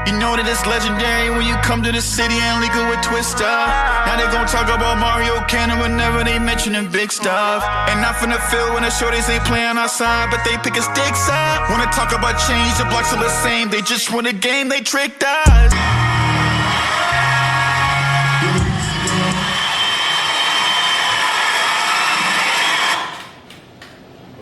You know that it's legendary when you come to the city and legal with Twister. Now they gon' talk about Mario Cannon whenever they mentionin' big stuff. And not finna feel when the shorties ain't playin' outside, but they pickin' sticks up. Wanna talk about change, the blocks are the same. They just won a game, they tricked us.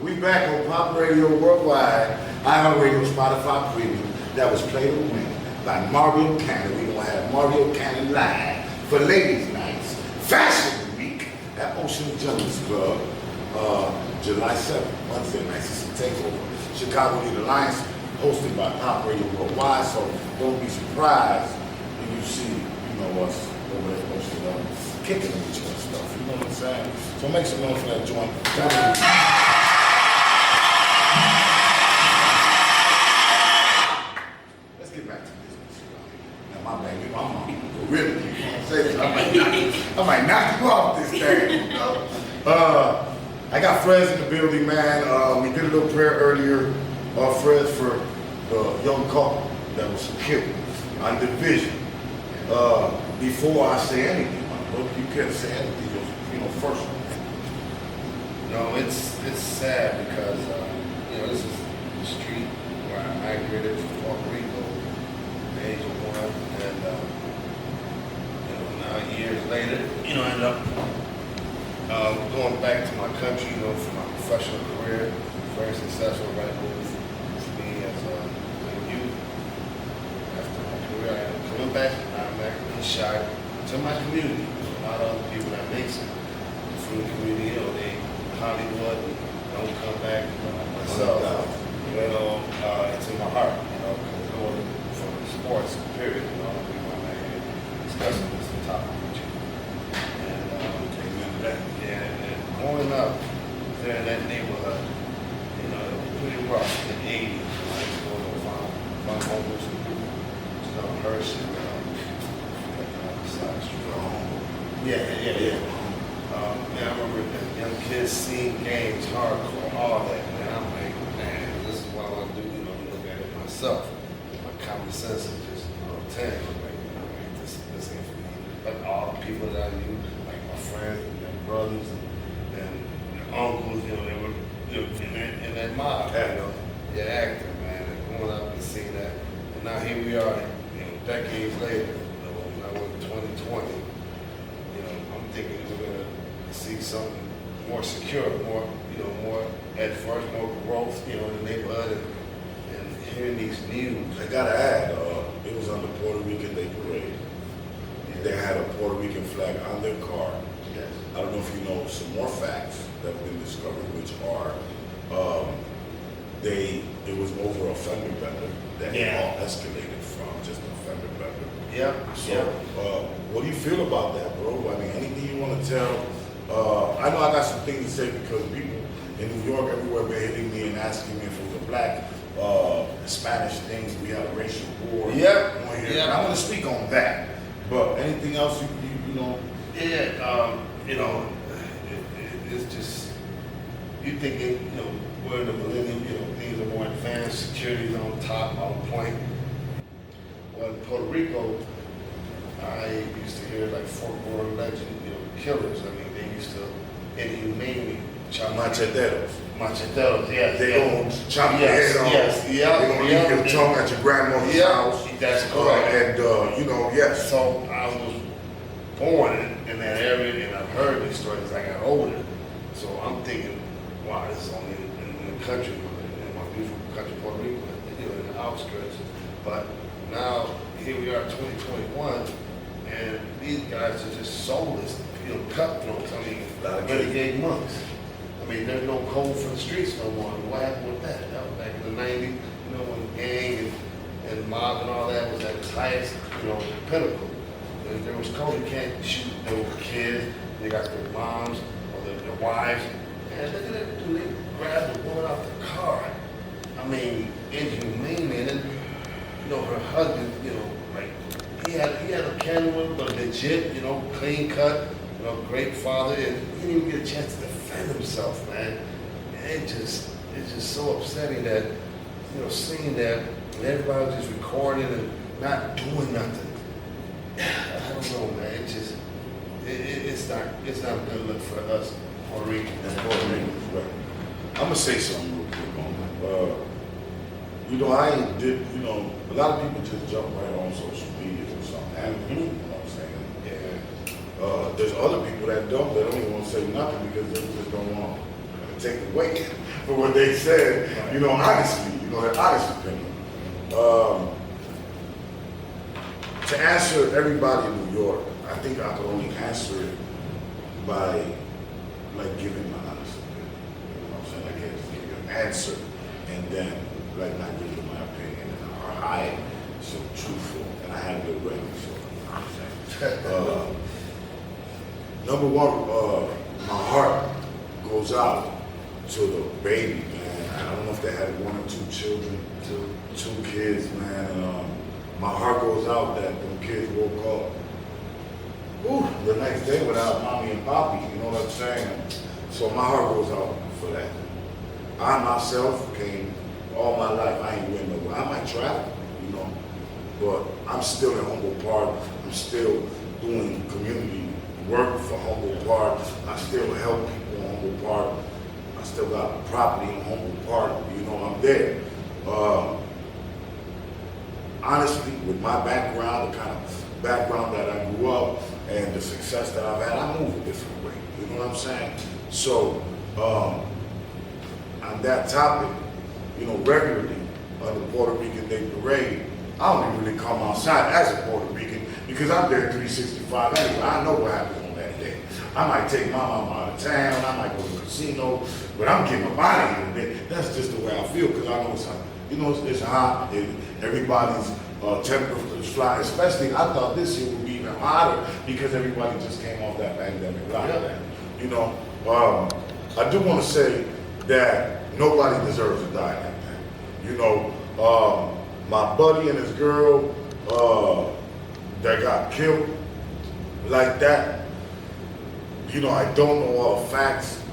We back on Pop Radio Worldwide, iHeartRadio, Spotify Premium. That was Play to Win by Mario Cannon. We're going to have Mario Cannon live for Ladies Nights Fashion Week at Ocean Gentlemen's Club, July 7th, Wednesday night. It's a takeover. Chicago Lead Alliance, hosted by Pop Radio Worldwide. So don't be surprised when you see, us over there posted up, kicking each other stuff. You know what I'm saying? So make some noise for that joint. Let's get back to business. Now, my baby, my mom, really, you know what I'm saying? I might knock you off this thing. I got Fred's in the building, man. We did a little prayer earlier, Fred, for the young couple that was killed on division. Before I say anything, my brother, you can't say anything, first. No, it's sad because this is the street where I migrated from Puerto Rico at the age of 1, and now years later, I ended up going back to my country, for my professional career, very successful right move for me as a youth. After my career, I ended up coming back. I'm back in the shot to my community. A lot of other people that makes it from the community, they Hollywood and don't come back myself. It's in my heart, because going for sports, period, we want to discuss this topic with you. And growing up there in that neighborhood, it was pretty rough in the 80s. I used to go to find homeless people, Hirsch and side street. Yeah. I remember the young kids seeing games, hardcore, all that, man. I'm like, man, this is what I want to do, look at it myself. My common sense is just 10. I'm like, this ain't for me. But all the people that I knew, like my friends and their brothers and uncles, they were in that mob, acting, man, and growing up and seeing that. And now here we are, decades later, now we're 2020. I'm thinking we're gonna see something more secure, more at first, more growth, in the neighborhood, and hearing these news. I gotta add, it was on the Puerto Rican Day Parade. They had a Puerto Rican flag on their car. Yes. I don't know if you know some more facts that have been discovered, which are, it was over a fender bender that all escalated from just a fender bender. Yeah. So, what do you feel about that, bro? I mean, anything you want to tell? I know I got some things to say because people in New York everywhere been hitting me and asking me if it was a black, Spanish things. We had a racial war. Yeah. And I want to speak on that. But anything else you know? Yeah. It's just you thinking we're in the millennium. Things are more advanced. Security's on top, on point. Well, in Puerto Rico, I used to hear like folklore legend, killers. I mean, they used to inhumanely chop Macheteros, yeah. They gonna chop your head off. Yes, They gonna leave your tongue at your grandmother's house. That's correct. Yes. So I was born in that area, and I've heard these stories as I got older. So I'm thinking, wow, this is only in the country, in my beautiful country, Puerto Rico, in the outskirts. But now, here we are, 2021, and these guys are just soulless, cutthroats. I mean, renegade monks. I mean, there's no code for the streets no more. What happened with that? That was back in the 90s, when gang and mob and all that was at its highest, pinnacle. And there was code. You can't shoot. There were kids. They got their moms or their wives. And look at that dude. They grabbed the woman out the car. I mean, inhumane. And then, her husband, like he had a candle, but legit, clean cut, great father, and he didn't even get a chance to defend himself, man. And it's just so upsetting that, seeing that, and everybody was just recording and not doing nothing. I don't know, man. It's not a good look for us, Puerto Rican. That's Puerto Rican, right? I'm gonna say something real quick on that. You know, a lot of people just jump right on social media or something happens. You know what I'm saying? Yeah. There's other people that don't even want to say nothing because they just don't want to take the weight for what they said. Right. You know, honestly, their honest opinion. To answer everybody in New York, I think I could only answer it by like giving my honest opinion. You know what I'm saying? I can't just give you an answer and then like not give you my opinion. Or I so truthful and I have it ready. So you know what I'm saying? Number one, my heart goes out to the baby, man. I don't know if they had one or two children, two kids, man. And, my heart goes out that them kids woke up the next day without mommy and poppy, you know what I'm saying? So my heart goes out for that. I myself came all my life, I ain't went nowhere. I might travel, you know, but I'm still in Humboldt Park. I'm still doing community work for Humboldt Park. I still help people in Humboldt Park. I still got property in Humboldt Park, you know, I'm there. Honestly, with my background, the kind of background that I grew up and the success that I've had, I move a different way. You know what I'm saying? So, on that topic, you know, regularly on the Puerto Rican Day Parade, I don't even really come outside as a Puerto Rican because I'm there 365 anyway. I know what happens on that day. I might take my mama out of town, I might go to the casino, but I'm getting my body in there. That's just the way I feel because I know it's hot. You know, it's hot, and everybody's temperature is flying. Especially, I thought this year would be even hotter because everybody just came off that pandemic lockdown. You know, I do want to say that nobody deserves to die like that. You know, my buddy and his girl that got killed like that, you know, I don't know all the facts.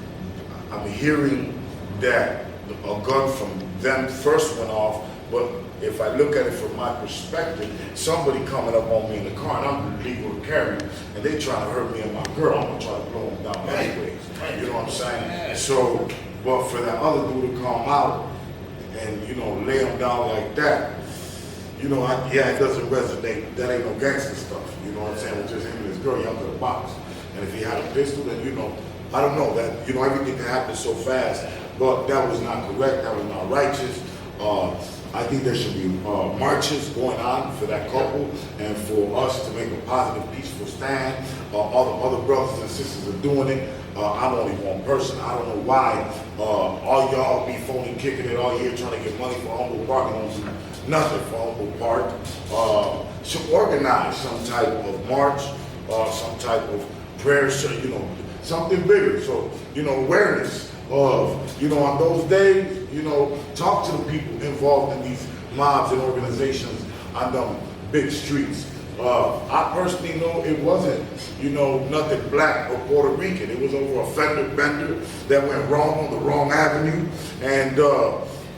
I'm hearing that a gun from them first went off, but if I look at it from my perspective, somebody coming up on me in the car and I'm legal to carry, and they trying to hurt me and my girl, I'm gonna try to blow them down anyways. You know what I'm saying? So, but for that other dude to come out and, you know, lay him down like that, you know, it doesn't resonate. That ain't no gangster stuff. You know what I'm saying? It's just him and his girl, young to the box. And if he had a pistol, then, you know, I don't know, that, you know, everything can happen so fast, but that was not correct, that was not righteous. I think there should be marches going on for that couple and for us to make a positive, peaceful stand. All the other brothers and sisters are doing it. I'm only one person. I don't know why all y'all be phony kicking it all year trying to get money for Humboldt Park and don't do nothing for Humboldt Park. Should organize some type of march, some type of prayer, so, you know, something bigger. So, you know, awareness of, you know, on those days, you know, talk to the people involved in these mobs and organizations on them big streets. I personally know it wasn't, you know, nothing black or Puerto Rican. It was over a fender bender that went wrong on the wrong avenue. And,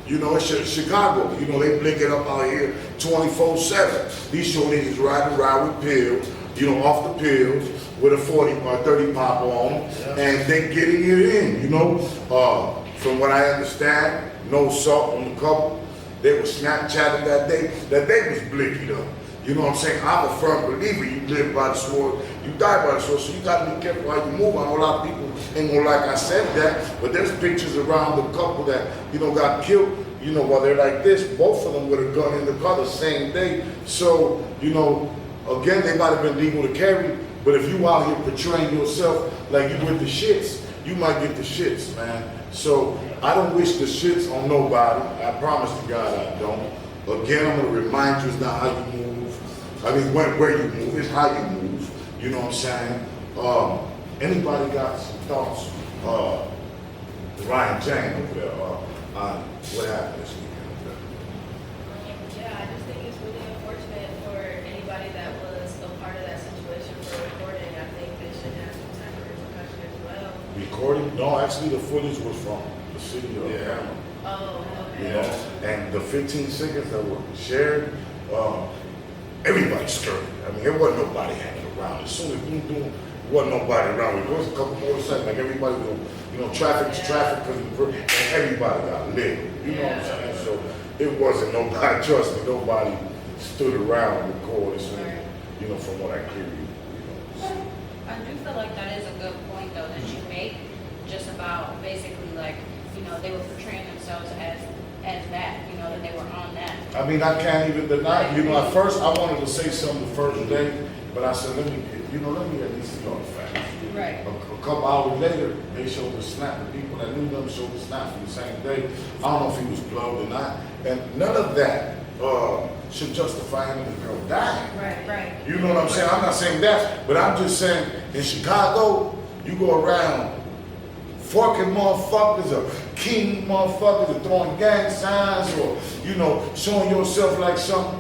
you know, it's Chicago. You know, they blink it up out here 24/7. These shorties is riding around with pills, you know, off the pills with a 40 or 30 pop on, and they getting it in, you know. From what I understand, no salt on the couple. They were Snapchatting that they was blinking up. You know what I'm saying? I'm a firm believer. You live by the sword, you die by the sword. So you gotta be careful how you move. I know a lot of people ain't gonna like I said that, but there's pictures around the couple that, you know, got killed, you know, while they're like this, both of them with a gun in the car the same day. So, you know, again, they might have been legal to carry, but if you out here portraying yourself like you with the shits, you might get the shits, man. So I don't wish the shits on nobody. I promise to God I don't. Again, I'm gonna remind you, it's not how you move. I mean, where you move, it's how you move. You know what I'm saying? Anybody got some thoughts? Ryan Jane over there, on what happened this weekend over there? Yeah, I just think it's really unfortunate for anybody that was a part of that situation for recording. I think they should have some type of repercussion as well. Recording? No, actually the footage was from the city of Panama. Oh, okay. You know, and the 15 seconds that were shared, everybody skirted. I mean, there wasn't nobody hanging around. As soon as boom, boom, wasn't nobody around. There was a couple motorcycles, like everybody was, traffic's traffic, and everybody got lit. You know what I'm saying? So it wasn't nobody, trust me, nobody stood around and recorded. So, from what I hear I do feel like that is a good point though that you make, just about basically like, they were portraying themselves as that, that they were on that. I mean, I can't even deny. At first I wanted to say something the first day, but I said, let me at least see all the facts. Right. A couple hours later, they showed the snap. The people that knew them showed the snap from the same day. I don't know if he was plugged or not, and none of that should justify him and the girl dying. Right. You know what I'm saying? I'm not saying that, but I'm just saying in Chicago, you go around forking motherfuckers or king motherfuckers or throwing gang signs or, showing yourself like something,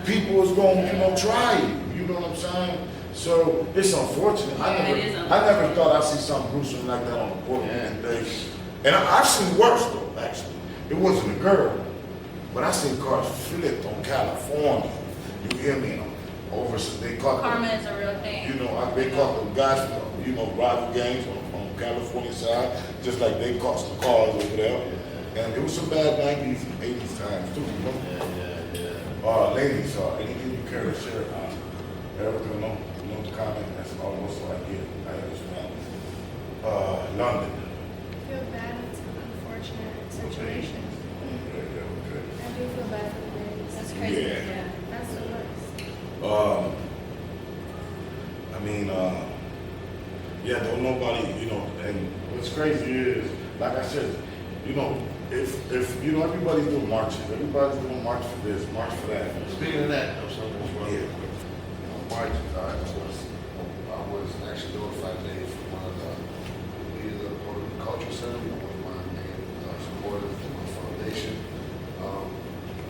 people is going to, try you. You know what I'm saying? So it's unfortunate. I never thought I'd see something gruesome like that on the board day. And I've seen worse though, actually. It wasn't a girl, but I seen cars flipped on California. You hear me? They caught Karma is a real thing. They caught the guys from, rival gangs on California side, just like they caught some cars over there. And it was some bad 90s and 80s times too, Ladies, anything you care to share? Erica, no comment. That's almost what I get. I understand. London. I feel bad. It's an unfortunate situation. I do feel bad for the ladies. That's crazy. Yeah. That's the worst. Don't nobody, and what's crazy is, like I said, if everybody's doing marches, everybody's doing march for this, march for that. Speaking of that, Yeah. marches, I was actually notified today from one of the leaders of the Puerto Rican Cultural Center, one of my main supporters of my foundation.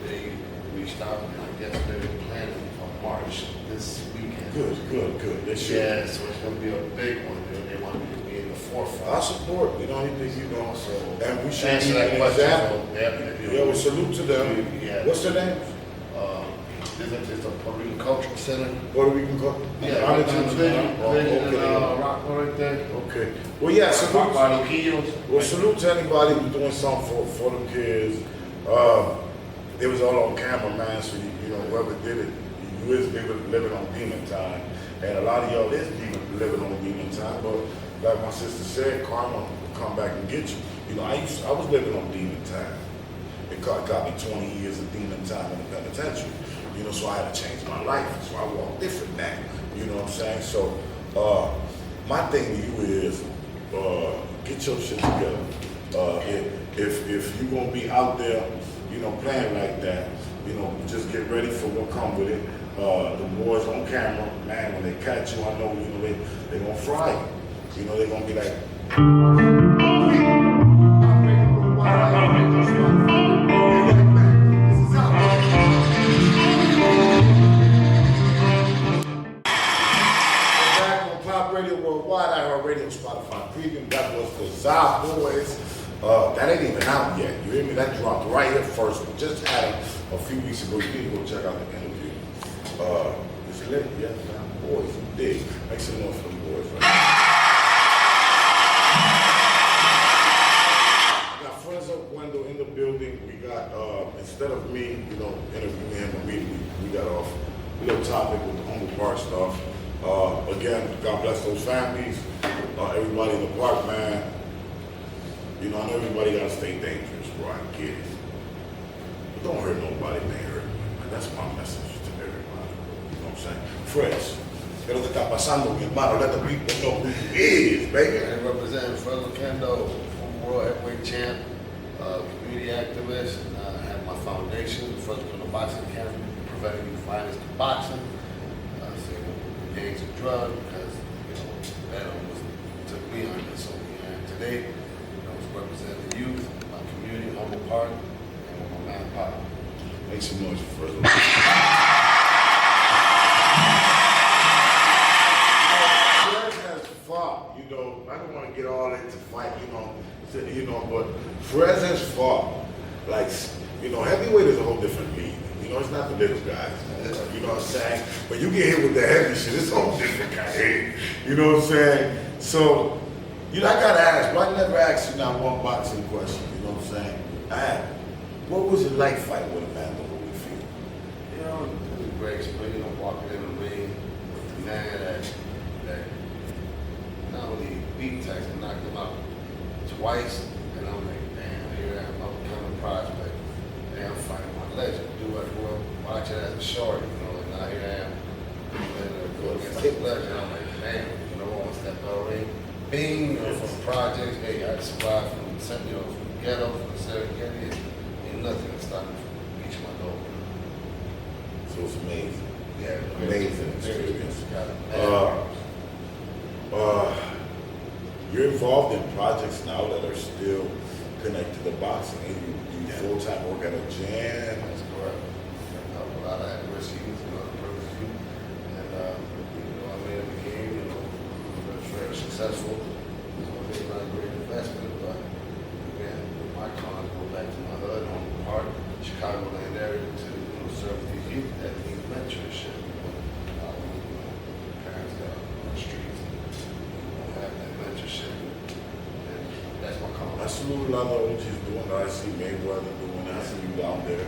They reached out and I guess they're planning a march this weekend. Good. They should. Yeah, so it's going to be a big one. They want me to be in the forefront. I support, anything So, and we should answer be that an question. example. So, Yeah, we salute to them. Yeah. What's their name? It's a Puerto Rican Cultural Center. What do we can call? Yeah, right down the Vision, Rockville right there. Okay. Well, yeah, salute. By Loquillos. Well, salute to anybody who's doing something for the kids. It was all on camera, man. So whoever did it, you is living on demon time, and a lot of y'all is living on demon time. But like my sister said, karma will come back and get you. I was living on demon time. It got me 20 years of demon time in the penitentiary. So I had to change my life. So I walk different now. You know what I'm saying? So my thing to you is get your shit together. If you're gonna be out there, playing like that, just get ready for what come with it. The boys on camera, man, when they catch you, I know, they gonna fry you. They're gonna be like. Radio, Spotify Premium. That was the Za Boys. That ain't even out yet. You hear me? That dropped right here first. We just had it a few weeks ago. You need to go check out the interview. It's lit, yeah. Boys, you dig. Make some noise for the boys. Right? We got friends of Oquendo in the building. We got, instead of me, interviewing him immediately, we got off a little topic with the humble bar stuff. Again, God bless those families. Everybody in the park, man. I know everybody gotta stay dangerous, bro. I get it. But don't hurt nobody, man. Hurt me. That's my message to everybody. You know what I'm saying? Fresh. ¿Qué es lo que está pasando, mi hermano? Let the people know who you is, baby. I represent Fred Oquendo, former world heavyweight champ, community activist. I have my foundation, the First Oquendo Boxing Academy, preventing youth violence to boxing. Gangs of drugs because that took me on this. So today I was representing the youth, my community, Humble Park, and with my man Pop. Make some noise for Fred. Has fought, I don't want to get all into fight, but Fred has fought. Like, heavyweight is a whole different league. You know, it's not the little guys. You know what I'm saying? But you get hit with the heavy shit, it's all different kind of hit. You know what I'm saying? So, you know, I gotta ask, but I never asked you not one boxing question. You know what I'm saying? What was it like fighting with Amanda Holyfield? You know, it was a great experience, you know, walking in the ring with the man that not only beat Tyson, knocked him out twice, and I'm like, damn, here I am, I'm becoming a prospect. And I'm fighting my legend. Do what I grew up watching as a short, you know, and now here I am. And go against his legend. I'm like, damn, you know, I want to step out of the ring. Being, you know, from the projects, hey, I survived from, you know, from the ghetto, from the Serengeti, ain't nothing that stopped me from reaching my goal. So it's amazing. Yeah, Amazing experience. Got it. You're involved in projects now that are still connected to boxing. And you full-time work at a gym. That's correct. A lot of adversities, you know, and you know, I made it a game, you know, very successful. So it's not a great investment, but again, my cons go back to my hood, home part, Chicagoland area, to serve these youth that need mentorship. Parents that are on the streets don't have that mentorship, and that's my con. I salute a lot of OGs doing that. I see Mayweather doing that. I see you down there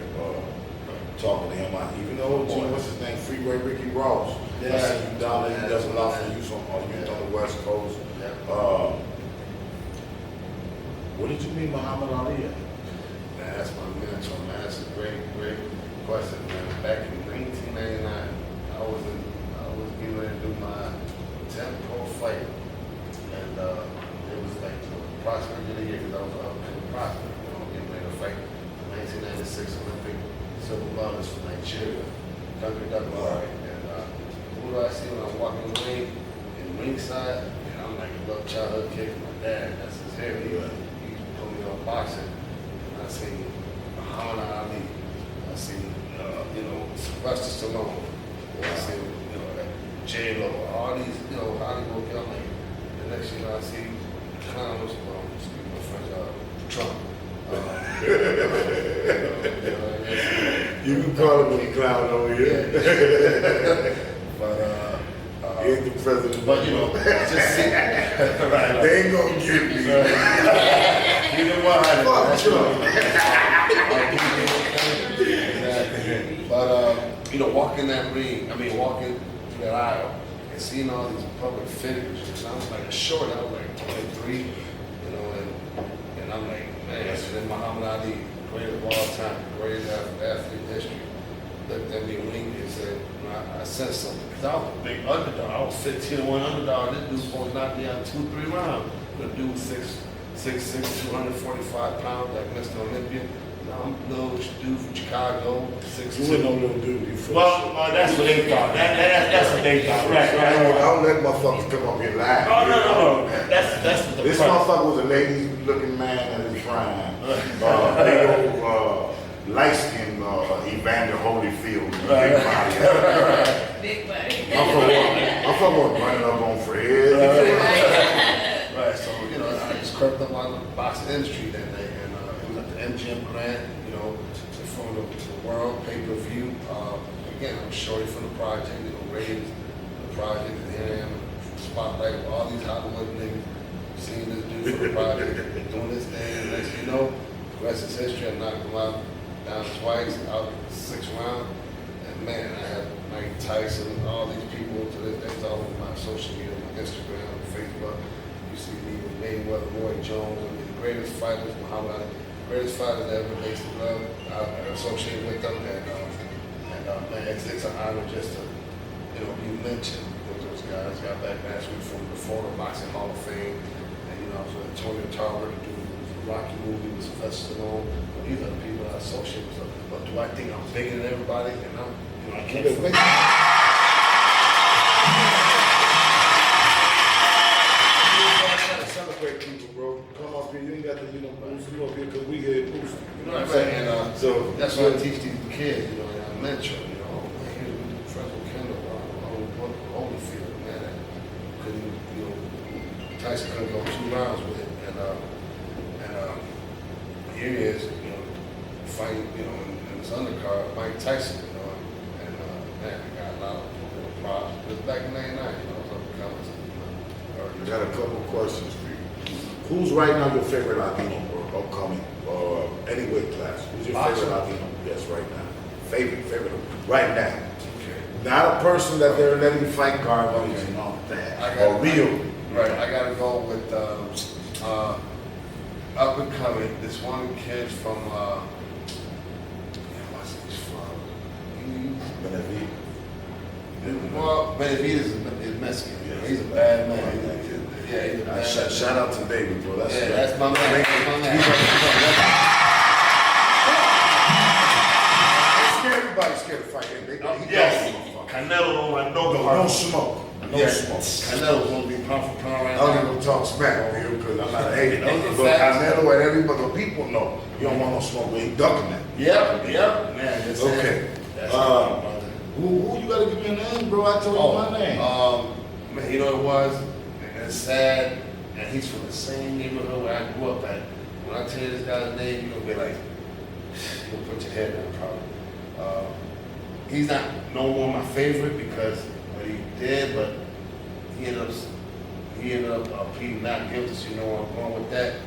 talking to him. Even though OG, what's his name? Freeway Ricky Ross. Yeah. I see you down there. He does a lot for youth on the West Coast. Yeah. What did you meet Muhammad Ali at? Man, that's my mentor, man. That's a great question, man. Back in 1999, I was getting ready to do my 10th pro fight, and it was like the prospect of the year because I was up in the prospect, you know, getting ready to fight the 1996 Olympic silver medalist from Nigeria, Duncan Douglas. And who do I see when I'm walking the ring in ringside? And I'm like a little childhood kid from my dad. That's his hair. He put me on boxing. And I see Muhammad Ali. I see, you know, Sylvester Stallone. I see, you know, J-Lo. All these, you know, Hollywood. I'm like, the next thing I see clowns, well, excuse my French, Trump. You can call him a clown over here. But He ain't the president. but you know, just see. Right, They ain't gonna get me. You know what? Fuck Trump. But you know, walking that ring, walking through that aisle and seeing all these public figures. And I was like a short, I was like 23, you know, and I'm like, man, and then Muhammad Ali, greatest of all time, greatest athlete in history, looked at me and winked and said, I said something. Because I was a big underdog. I was 15-1 underdog. This dude's supposed to knock me out 2-3 rounds. The dude 6'6", 245 pounds, like Mr. Olympia. I'm a little dude from Chicago, 6'2". You wouldn't know little dude. You feel Well, that's what they thought. That's what they thought. Right. I don't let motherfuckers come up here live. No. That's what the This motherfucker was a lady-looking man at his prime. Big old light-skinned Evander Holyfield. Big body. Big buddy. I'm from what running up on Fred. Right, so, you know, I just crept up on the boxing industry that day, and it was at the MGM Grand, you know, from the world pay-per-view. Again, I'm shorty from the project, you know, raised the project, and here I am, spotlight with all these Hollywood niggas, seeing this dude from the project, doing this thing, and next thing you know, the rest is history. I knocked him out down twice, out 6th round, and man, I had Mike Tyson and all these people to this day. It's all over my social media, my Instagram, Facebook. You see me with Mayweather, Roy Jones, the greatest fighters, Muhammad Ali, greatest fighters that ever laced the glove. I associate with them, and man, it's an honor just to, you know, be mentioned with those guys. Got back last week from the Florida Boxing Hall of Fame, and you know, I was with Antonio Tarver to do the Rocky movie with Sylvester Stallone. These are the people I associate with. But do I think I'm bigger than everybody? And I can't. Celebrate people, bro. Come up here. You ain't got to, boost you up here because we here boost. You know what I'm Right, saying? and So that's why I teach these kids, you know, and I mentor, you know, here we do Frank Oquendo, Holyfield, man, that couldn't, you know, Tyson couldn't go 2 rounds with it, and here he is, you know, fighting, you know, in the this undercard, Mike Tyson, you know, and man, I got a lot of props. It was back in '99, you know, I was up in comments. I got a couple questions for you. Who's right now your favorite Latino or upcoming or any weight class? Who's your favorite Latino? Yes, right now. Favorite, right now. Okay. Not a person that they're letting fight guard or anything like that. Or real. Right, I gotta go with up and coming. This one kid from what's his from? Benavides. Well, Benavides is Mexican. Yeah, he's a bad man. Yeah, he's a bad man. Shout out to David, bro. That's my man. That's my man. Everybody's scared to fight him. Yes, Canelo don't want no smoke. No smoke. Canelo's gonna be pound for pound right I don't now. even gonna talk smack on you because I'm not a hater. Those are But facts. Canelo and everybody, the people know you don't want no smoke, but he ducking that. Yep, man. That's Okay. it. That's Who you gotta give me a name, bro? I told you my name. Man, you know what it was? And it's sad, and he's from the same neighborhood where I grew up at. When I tell you this guy's name, you're gonna be like, you'll put your head down probably. He's not no more my favorite because what he did, but he ended up pleading not guilty, so you know where I'm going with that.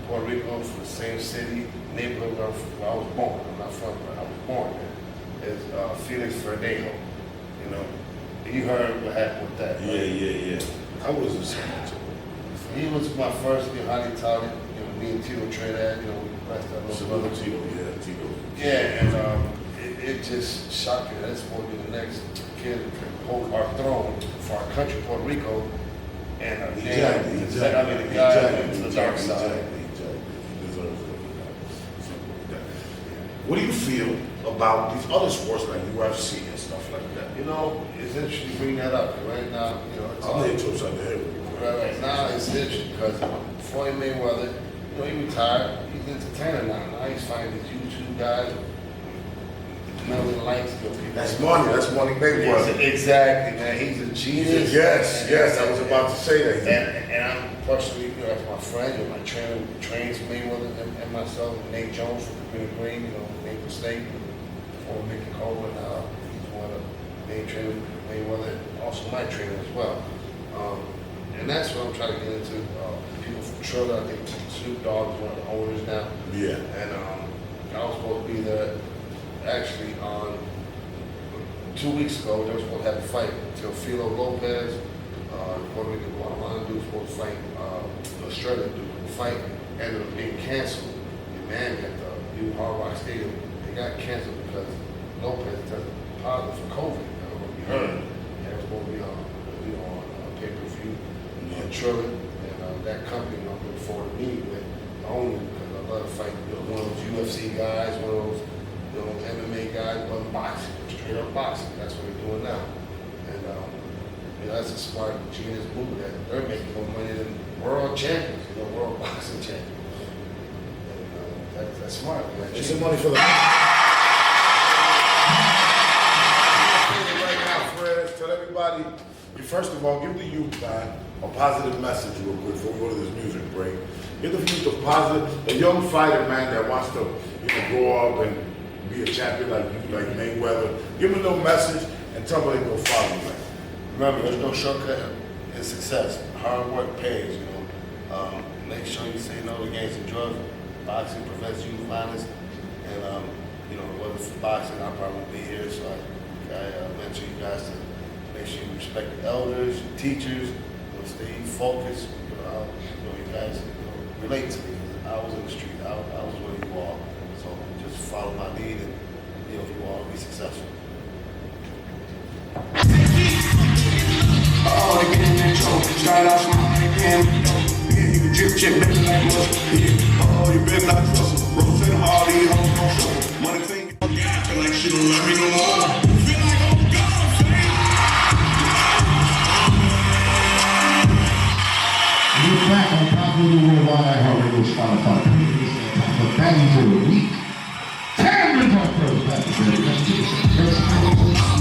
Puerto Rico, from the same city, neighborhood where I was born. I'm not from, but I was born there. Is Felix Verdejo. You know, you heard what happened with that. Right? Yeah. I wasn't so much. He was my first, highly touted. Me and Tito Trinidad, we blessed that little brother. Tito. Yeah, and it just shocked me. That's supposed to be the next kid to hold our throne for our country, Puerto Rico. And Exactly. the guy went to the dark side. He deserves it. What do you feel about these other sports like UFC and stuff like that? It's interesting you bring that up. Right now, it's I'm all gonna hit you upside the head. right now. It's interesting because Floyd Mayweather, he retired. He's an entertainer now. Now he's finding these YouTube guys. Million likes, people. That's money Mayweather. Exactly, man. He's a genius. Yes, I was about to say that. And I'm personally, as my friend, my trainer trains Mayweather and myself, Nate Jones from the Green, Maple State, before Mickey Cole, and he's one of the main trainers Mayweather, also my trainer as well. And that's what I'm trying to get into. People from Triller, I think Snoop Dogg is one of the owners now. Yeah. And I was supposed to be there actually on 2 weeks ago. They were supposed to have a fight. Teofilo Lopez, Puerto Rican Guatemala dude was supposed to fight Australia dude. The fight ended up being canceled in Miami at the new Hard Rock Stadium. They got canceled because Lopez tested positive for COVID. I don't know if you heard. And it was supposed to be on pay-per-view on Triller. And that company I'm looking forward to meeting with only because I love to fight one of those UFC guys, one of those MMA guys, one boxing, straight up boxing. That's what they're doing now. And that's a smart, genius move that they're making more money than world champions, world boxing champions. And that's smart. It's some money for the. Right now, Fred, tell everybody. First of all, give the youth, man, a positive message real quick before we go to this music break. Give the youth a positive, a young fighter, man, that wants to, grow up and be a champion like Mayweather. Give them a little message and tell them they go follow you, man. Remember, there's no shortcut in success. Hard work pays, Make sure you say no to gangs and drugs. Boxing prevents youth violence. And, whether for boxing, I probably won't be here, so I mention you guys to make sure you respect the elders, your teachers, stay focused. You guys relate to me. I was in the street. I was where you all. So just follow my lead and you all be successful. Oh, they get in that show. Start off my hand. Yeah, you can drip check, baby, like mustard. Yeah. Oh, you better not trust them. Rose and Hardy, hoes gon' show. Money thing, feel like she don't love me no more. Feel like, oh God, We're back on Top of the Worldwide iHeartRadio Spotify. The Baddies of the Week. Cameron's on first. Back to the let's get some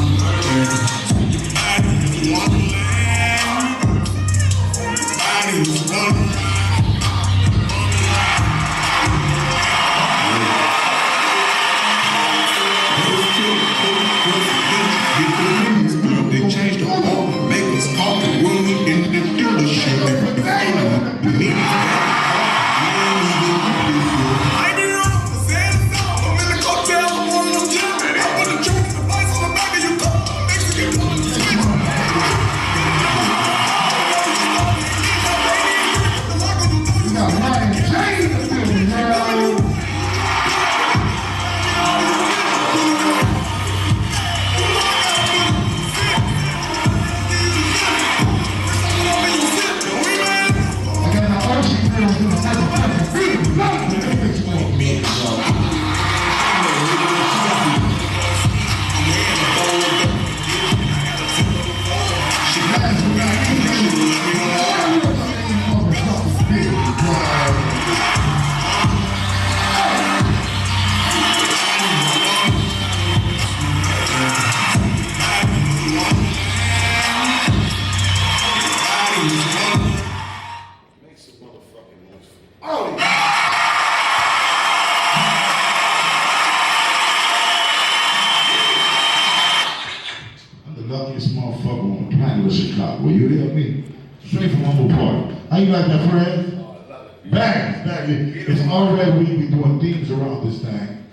Straight from humble party. How you like that, Fred? Oh, I love it. Baddies. It's already we doing themes around this thing.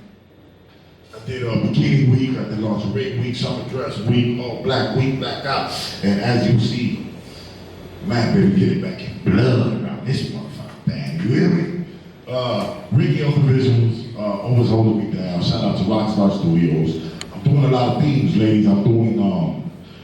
I did bikini week, I did lingerie week, summer dress week, all black week, black out. And as you see, man, baby, get it back in blood around this motherfucker band. You hear me? Ricky on the visuals, always holding me down. Shout out to Rockstar Studios. I'm doing a lot of themes, ladies. I'm doing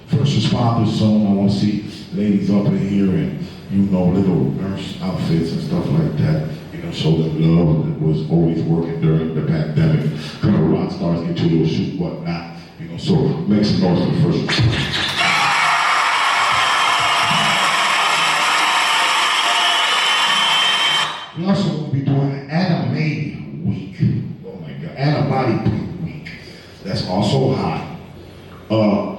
first responders soon. I want to see ladies up in here and, you know, little nurse outfits and stuff like that. You know, show them love that was always working during the pandemic. Kind of rock stars get your little shoot, whatnot. You know, so make some noise for the first responders. We also will be doing anime week. Oh my God, anime week. That's also hot.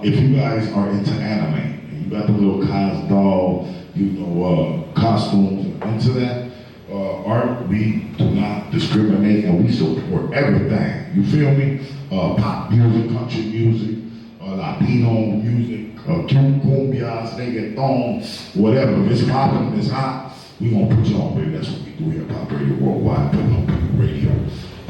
If you guys are into anime, and you got the little Kaz doll, you know, costumes, into that art, we do not discriminate and we support everything. You feel me? Pop music, country music, Latino music, cumbias, reggaeton, whatever. If it's popping, if it's hot, we gonna put you on, baby. That's what we do here at Pop Radio Worldwide, putting on people radio.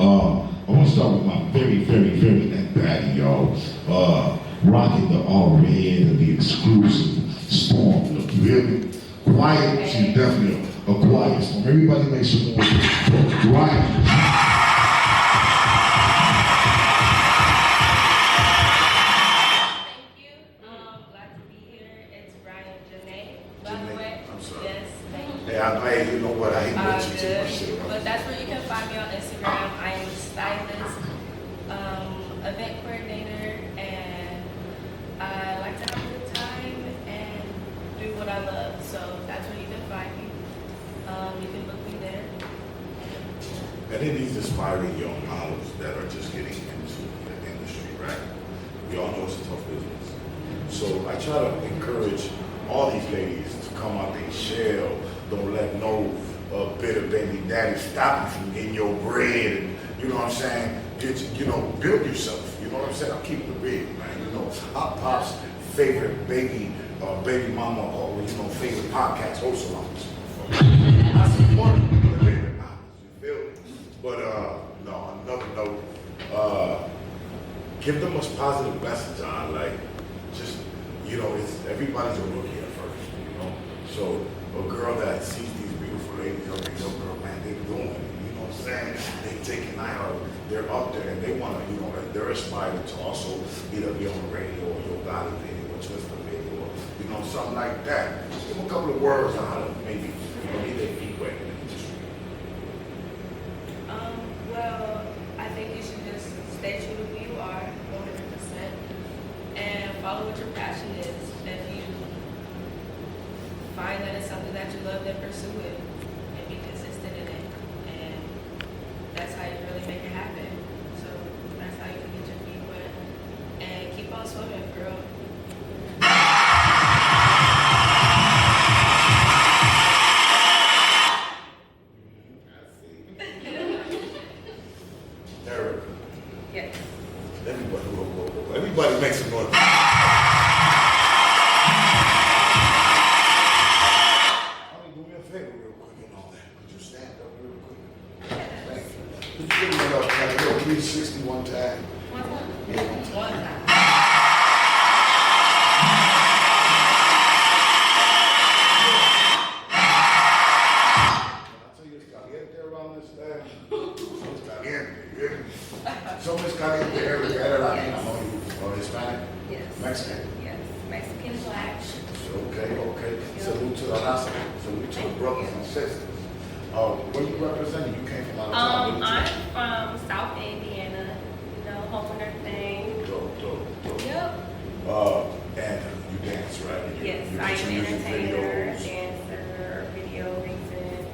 I want to start with my very baddie, y'all. Rocking the all red and the exclusive Storm look. You hear me? Quiet, she's definitely a quiet Storm. Everybody make some noise for Ryan. Thank you. Glad to be here. It's Ryan Janae. By the way, I'm sorry. yes, thank you. Hey, I'm glad you know what I hate what you too Good. much shit. But that's where you can find me on Instagram. I am a stylist, event coordinator, and I like to have a good time and do what I love. So that's where you can find me. You can book me there. And it is inspiring young models that are just getting into the industry, right? We all know it's a tough business. So I try to encourage all these ladies to come out their shell. Don't let no bitter baby daddy stop you from getting your bread. And, you know what I'm saying? Build yourself. You know what I'm saying? I'm keeping the real, man. You know, our pop's favorite baby mama, or favorite podcast host on this. I support the baby mamas. You feel me? But no, on another note, give them a positive message on, like, just, it's everybody's a rookie at first, So a girl that sees these beautiful ladies, okay, yo, girl, man, they doing it, you know what I'm saying? They taking out, they're up there, and they want to, they're inspired to also either be on the radio or your body video or Twister video or, something like that. Just give them a couple of words on how to maybe, get their feet wet in the industry. Well, I think you should just stay true to who you are, 100%, and follow what your passion is. If you find that it's something that you love, then pursue it and be consistent in it. And that's how you really make it happen. So that's how you can get your feet wet and keep on swimming, girl. Eric, Yes. everybody make some noise. Do me a favor real quick and all that. Could you stand up real quick? Thank you. Could you give me like a 360 one time? One time. Yeah, one time. One time. I'll tell you, it's caliente around this time. So it's caliente, you hear me? So it's caliente, Eric, Latina, or Hispanic? Yes. Mexican? Yes. Mexican black. Okay. Salute to the raza. Salute to the brothers and sisters. Where you representing? You came from out of town. I'm from South Indiana, home and everything. Dope. Yep. And you dance, right? Yes, You I put am your an music entertainer, videos, dancer, video reason,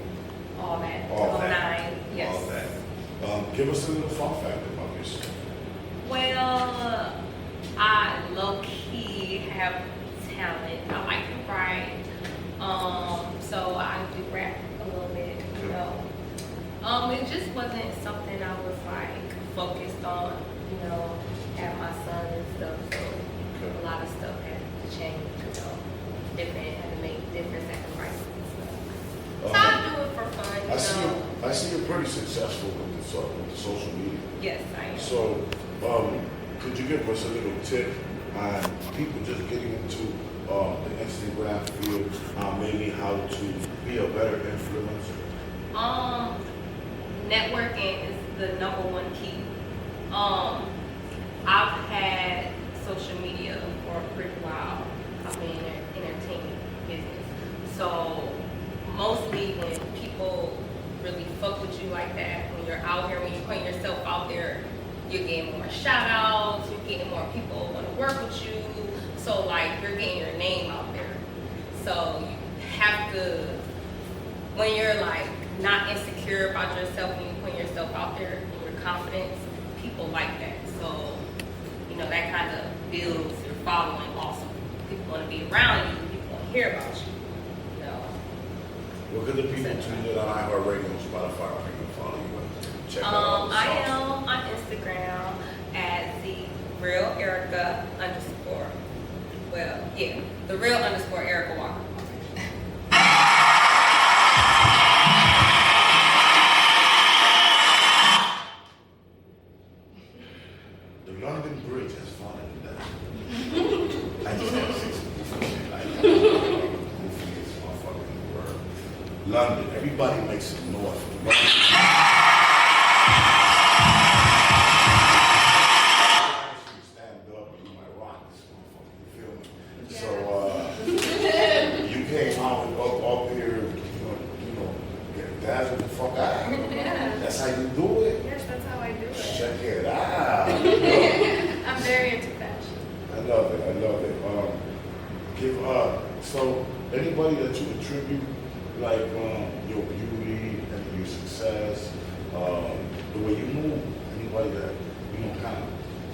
all that. all Whole that. nine, yes. All that. Give us a little fun fact about yourself. Well, I low-key have talent. I like to write. So I do rap a little bit, It just wasn't something I was focused on, had my son and stuff. So a lot of stuff had to change, had to make different sacrifices. I see you're pretty successful with the social media. Yes, I am. So, could you give us a little tip on people just getting into the Instagram field, maybe how to be a better influencer? Networking is the number one key. I've had social media for a pretty while. I've been in the entertainment business. So mostly when people really fuck with you like that, when you're out here, when you're putting yourself out there, you're getting more shout outs, you're getting more people want to work with you. So like you're getting your name out there. So you have to, when you're like not insecure about yourself, when you put yourself out there and your confidence, people like that. So, you know, that kind of builds your following also. People want to be around you, people want to hear about you. You know. What could the people tune in on iHeartRadio, Spotify, or even follow you and check out? I am on Instagram at the real Erica _ well, yeah, the real _ Erica Walker. The London Bridge has fallen down. I just have 6 goofy is motherfucking word. London, everybody makes some noise. Stand up and you might rock this motherfucker, you feel me? So, you came out and up here, you know, get dazzled the fuck out. Yeah. That's how you do it? Yes, that's how I do it. Check it out. I'm very into fashion. I love it. So anybody that you attribute like your beauty and your success, the way you move, anybody that kind of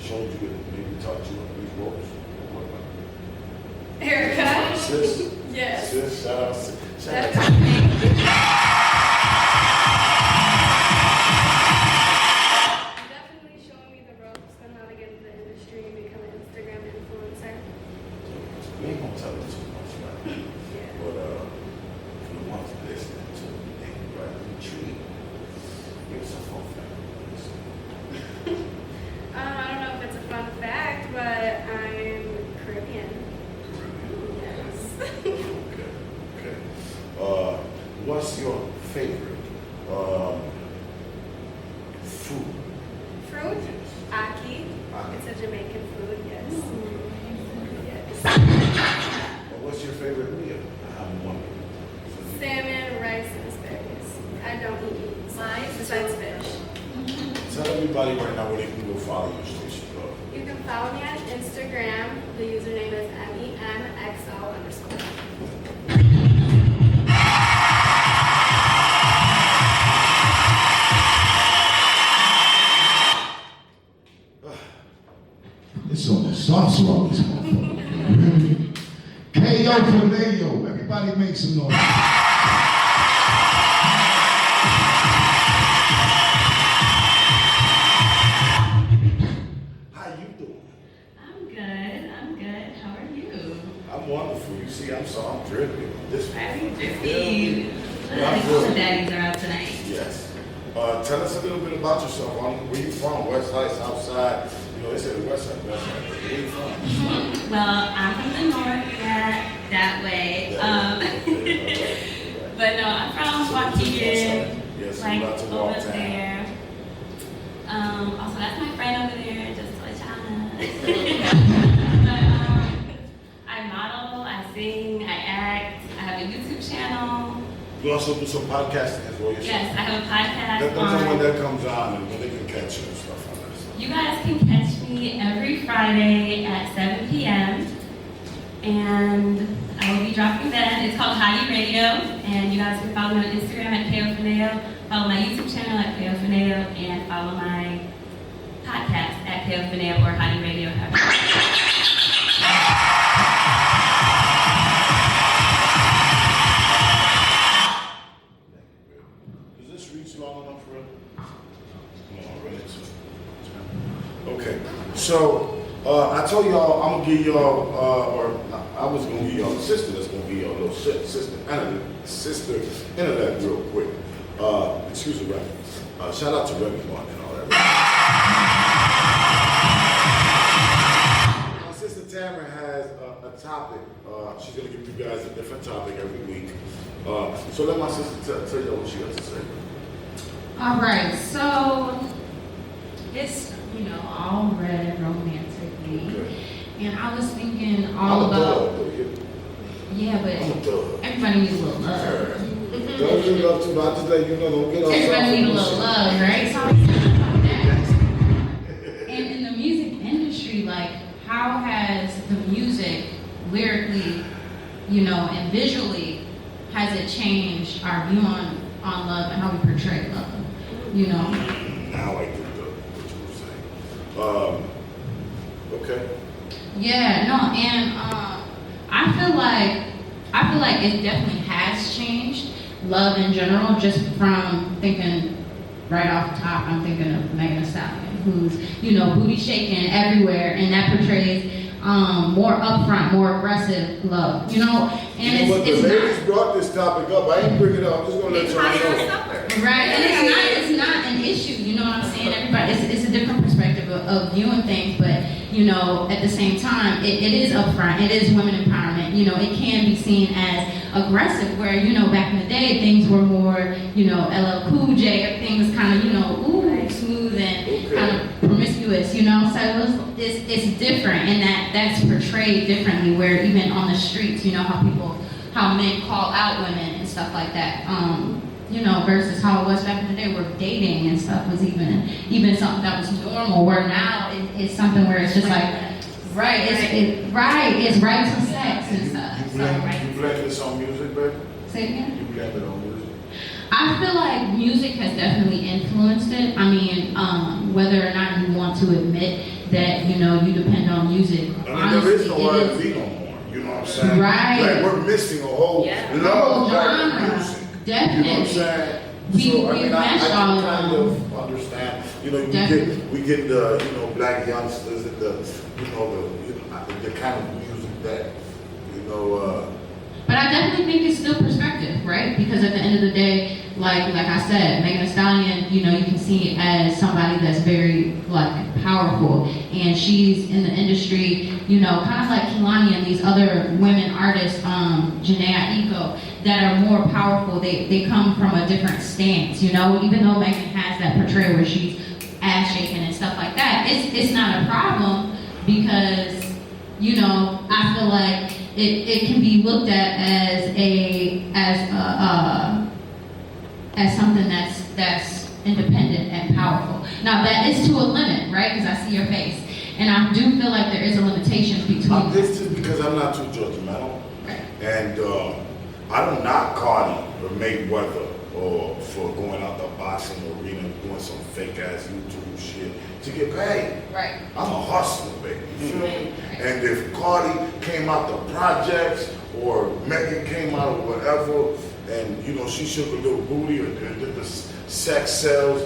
showed you it, maybe taught you these ropes or whatnot. Erica? Sis. Yes. Sis, shout out. Shout out. That's amazing. Definitely showing me the ropes on how to get into the industry and become an Instagram influencer. We ain't gonna tell you too much, right? Yeah. But for the ones listening to and right retreat, give us a fun fact. I don't know if it's a fun fact, but I'm Caribbean. Yes. Okay. What's your favorite food? Fruit? Yes. Aki. Aki. It's a Jamaican food, yes. Yes. And what's your favorite meal? I have one. Salmon, rice, and asparagus. I don't eat meat. Mine besides fish. Tell everybody right now where they can go follow you, Stacey. You can follow me on Instagram. The username is MEMXO_. It's on the sauce roll, this motherfucker. K.O. for Mayo. Everybody make some noise. How you doing? I'm good. How are you? I'm wonderful. You see, I'm dripping. This I'm Yeah, dripping. I'm All the good. baddies are out tonight. Yes. Tell us a little bit about yourself. Where you from? West Side, South Side? You know, they say the West Side. Where you from? Well, I'm from the north, that way. But no, I'm from Waukegan, Yes, like we're about to walk over down. there. Also, that's my friend over there, just to let y'all know. But I model, I sing, I act, I have a YouTube channel. You also do some podcasting as well yourself? Yes, I have a Let podcast them know when on. that comes on and when they can catch you and stuff like that. So. You guys can catch me every Friday at 7 p.m. And I will be dropping that. It's called Hottie Radio. And you guys can follow me on Instagram at KO Fineo, follow my YouTube channel at KO Fineo, and follow my podcast at KO Fineo or Hottie Radio. Does this reach long enough for it? No, really. Okay, so I told y'all I'm gonna give y'all, or I was gonna give y'all a sister that's gonna give y'all a little sister intellect real quick. Excuse me, Remy. Shout out to Remy Martin and all that. My sister Tamara has a topic. She's going to give you guys a different topic every week. So let my sister tell you what she has to say. All right, so it's, all red romantically. Okay. And I was thinking all I'm a about, dog, yeah, but I'm a dog. everybody needs a little love. Don't you love too much? Just let you know, don't get off. Everybody needs a little love, right? So I'm thinking about that. And in the music industry, like, how has the music lyrically, and visually, has it changed our view on love and how we portray love? Now I get what you were saying. Okay. Yeah, no, and I feel like it definitely has changed love in general. Just from thinking right off the top, I'm thinking of Megan Thee Stallion, who's booty shaking everywhere, and that portrays more upfront, more aggressive love. And But the ladies brought this topic up. I ain't bring it up. I'm just gonna let y'all know. Right, and it's not an issue, you know what I'm saying? Everybody, it's a different perspective of viewing things, but at the same time, it is upfront, it is women empowerment, it can be seen as aggressive, where, back in the day, things were more, LL Cool J, everything was kind of, smooth and kind of promiscuous, so it's different, and that's portrayed differently, where even on the streets, how men call out women and stuff like that, versus how it was back in the day, where dating and stuff was even something that was normal, where now it's something where it's just like, it's right to sex and stuff. You blend this on music, baby? Say it again? You blend it on music? I feel like music has definitely influenced it. I mean, whether or not you want to admit that, you depend on music. I mean, there is no R&B no more. You know what I'm saying? Right. Like, we're missing a whole love genre music. Definitely. You know what I'm saying? We I can kind of understand. We get the black youngsters and the kind of music that But I definitely think it's still perspective, right? Because at the end of the day, like I said, Megan Thee Stallion, you can see it as somebody that's very powerful, and she's in the industry, kind of like Kehlani and these other women artists, Janae Aiko, that are more powerful. They come from a different stance, even though Megan has that portrayal where she's ass shaking and stuff like that, it's not a problem, because I feel like it can be looked at as something that's independent and powerful. Now that is to a limit, right? Because I see your face, and I do feel like there is a limitation between. This is because I'm not too judgmental, right. And I don't knock Cardi or Mayweather or for going out the boxing arena and doing some fake ass YouTube shit to get paid. Right. I'm a hustler, baby. You feel me? And if Cardi came out the projects or Megan came out or whatever, and she shook a little booty or did the sex sells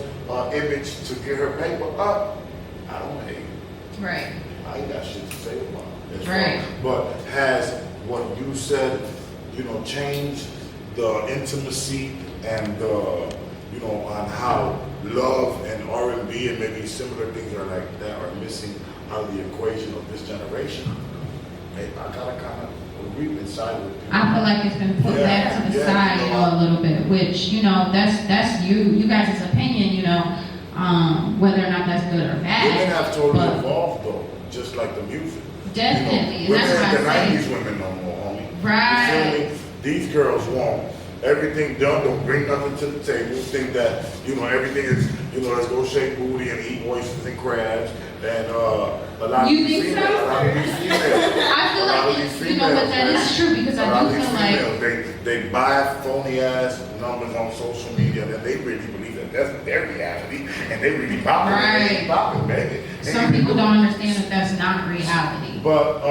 image to get her paper up, I don't hate it. Right. I ain't got shit to say about it. Right. But has what you said, changed the intimacy and on how love and R&B and maybe similar things are like that are missing out of the equation of this generation? Hey, I gotta kind of agree inside with you. I feel like it's been put back to the side, a little bit, which that's you guys' opinion, whether or not that's good or bad. Women have totally evolved though, just like the music. Definitely, Women and that's ain't what I the say. 90s women no more, homie. Right. You feel me? These girls want everything done, don't bring nothing to the table, think that, everything is, let's go shake booty and eat oysters and crabs, and a lot You of these think so? females, a lot of these females, I feel like but that is true, because I do feel like they buy phony ass numbers on social media, and they really believe that that's their reality, and they really popping, Right. baby. Some people don't understand that that's not reality. But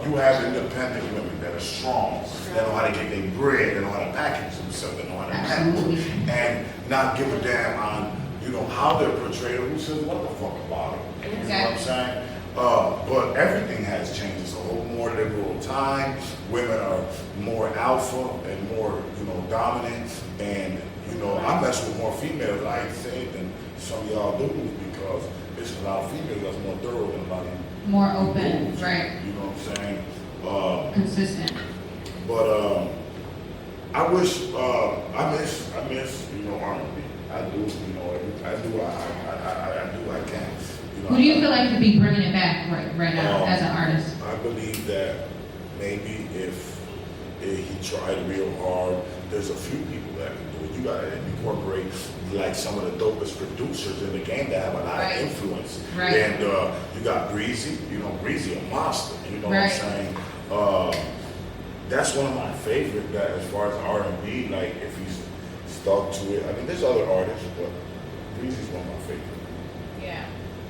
you have independent women that are strong, that know how to get their bread, that know how to package themselves, that know how to Absolutely. network, and not give a damn on, how they're portrayed or who says what the fuck about it. You know what I'm saying? But everything has changed. It's a whole more liberal time. Women are more alpha and more, dominant, and You know, I mess with more females. I ain't saying than some of y'all dudes because there's a lot of females that's more thorough than a lot of More open, dudes. right? You know what I'm saying? Consistent. But I wish I miss you know R&B. I do, you know, I do I can. You know, Who do you feel like could be bringing it back right now as an artist? I believe that maybe if he tried real hard, there's a few people that can do it. You gotta incorporate like some of the dopest producers in the game that have a lot of influence. Right. And you got Breezy, you know, Breezy a monster, you know what I'm saying? That's one of my favorite that as far as R&B, like if he's stuck to it. I mean, there's other artists, but Breezy's one of my favorite. Yeah,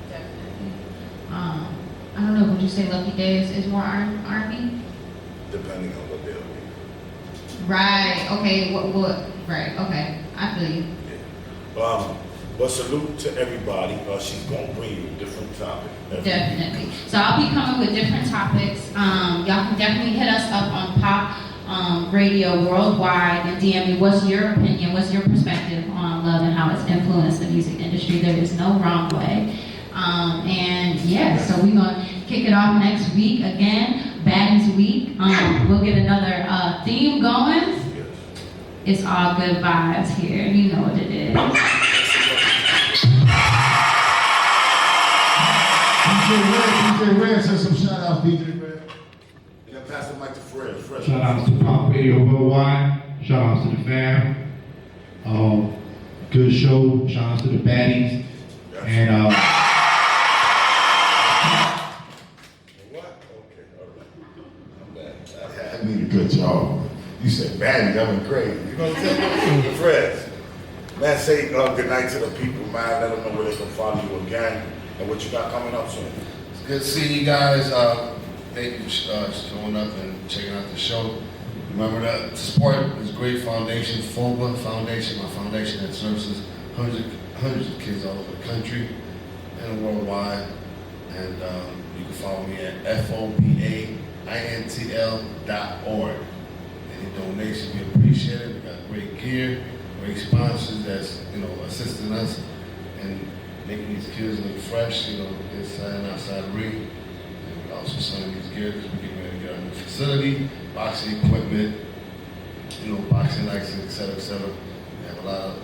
definitely. I don't know, would you say Lucky Days is more R&B? Depending on what they'll be. Right, okay, what, right, okay, I feel you. Yeah. But salute to everybody. She's gonna bring you a different topic. Definitely. So I'll be coming with different topics. Y'all can definitely hit us up on Pop Radio Worldwide and DM me what's your opinion, what's your perspective on love and how it's influenced the music industry. There is no wrong way. And yeah, so we're gonna kick it off next week again, Baddies Week. We'll get another theme going. It's all good vibes here. You know what it is. DJ Red, send some shout outs, DJ Red. Yeah, pass the mic to Fred. Shout outs to Pop Radio Worldwide. Shout outs to the fam. Good show. Shout outs to the baddies. And What? Okay, all right. I'm bad. I need a good job. You said baddies, I went crazy. You know what I'm saying? Fred, man, say good night to the people, man. Let them know where they can follow you again and what you got coming up soon. It's good seeing you guys. Thank you for showing up and checking out the show. Remember that support this great foundation, FOBA Foundation, my foundation that services hundreds of kids all over the country and worldwide. And you can follow me at FOBAINTL.org. Any donation we appreciate it. We got great gear, great sponsors that's assisting us and making these kids look fresh, inside and outside the ring. And we also selling these gear because we're getting ready to get our new facility, boxing equipment, boxing license, et cetera, et cetera. We have a lot of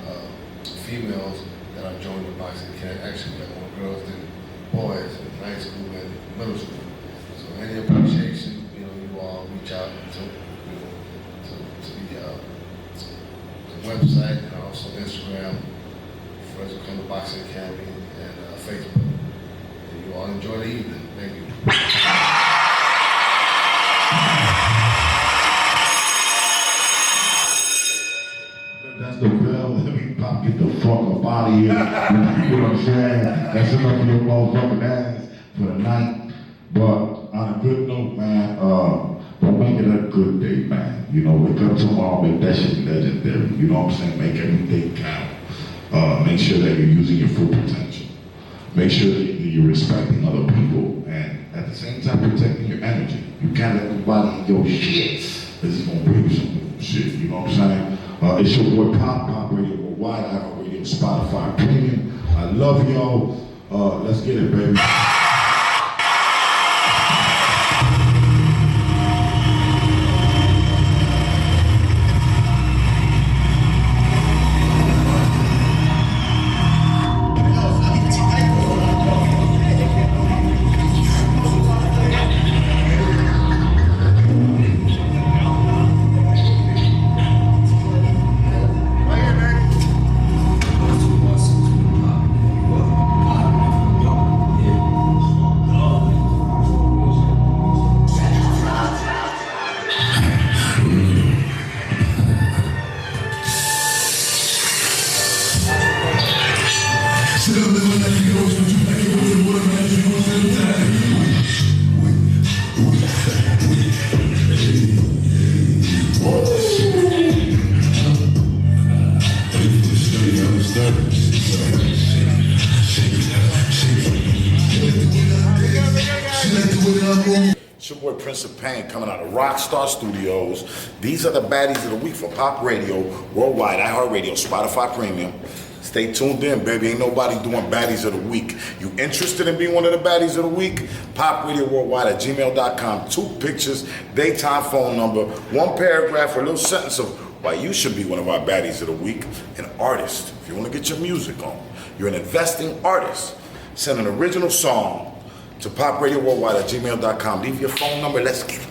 females that are joining the boxing camp. Actually, we have more girls than boys in high school and middle school. So any appreciation, you all reach out to the website and also Instagram, Friends of Oquendo Boxing Academy, and Facebook. And you all enjoy the evening. Thank you. That's the bell. Let me pop, get the fuck up out of here. You know what I'm saying? That's enough of your motherfucking ass for the night. But on a good note, man, don't make it a good day, man. Wake up tomorrow, make that shit legendary. You know what I'm saying? Make every day count. Make sure that you're using your full potential. Make sure that you're respecting other people. And at the same time, protecting your energy. You can't let nobody in your shit. This is gonna bring you some shit. You know what I'm saying? It's your boy Pop Radio Worldwide, iHeartRadio, Spotify Premium. I love y'all. Let's get it, baby. It's your boy Prince of Pain coming out of Rockstar Studios. These are the baddies of the week for Pop Radio Worldwide, iHeartRadio, Spotify Premium. Stay tuned in, baby. Ain't nobody doing baddies of the week. You interested in being one of the baddies of the week? Pop Radio Worldwide at gmail.com. 2 pictures, daytime phone number, 1 paragraph or a little sentence of why you should be one of our baddies of the week. An artist, if you want to get your music on. You're an investing artist. Send an original song to popradio worldwide at gmail.com. Leave your phone number. Let's get it.